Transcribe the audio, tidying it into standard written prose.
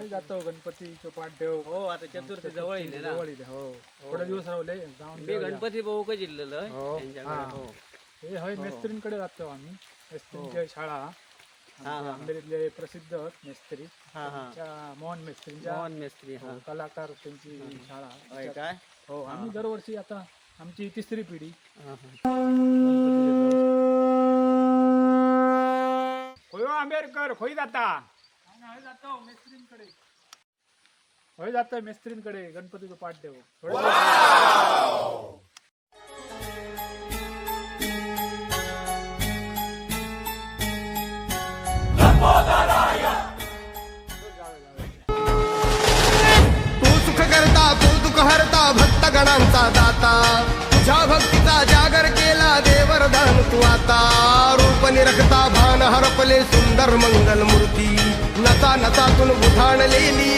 होय जातो गणपतीचं पाठ ठेव. हो आता चतुर्थी जवळ येईल ना. जवळ येते. हो थोडे दिवस राहिले जाऊन मी देऊया. गणपती भाऊ का जिल्ह्याला आहे हो. त्यांच्याकडे. हा. हो हे होय मेस्त्रींकडे जातो आम्ही. मेस्त्रींची शाळा हा. आंबेरीतले प्रसिद्ध मेस्त्री हा हा त्या मोहन मेस्त्रींच्या मोहन मेस्त्री. हा कलाकार त्यांची शाळा. होय काय. हो आम्ही दरवर्षी आता आमची तिसरी पिढी हा, हा. गणपती येतो. होय हो आंबेडकर होई जाता होय जातो मेस्त्रींकडे. होय जातोय मेस्त्रींकडे गणपतीचं पाठ देऊ. तू सुख करता तू दुःख हरता भक्त गणांचा दाता तुझ्या भक्तीचा जागर केला देवरदान तू आता रूप निरखता भान हरपले सुंदर मंगल मूर्ती नचा नचातून बुधाणलेली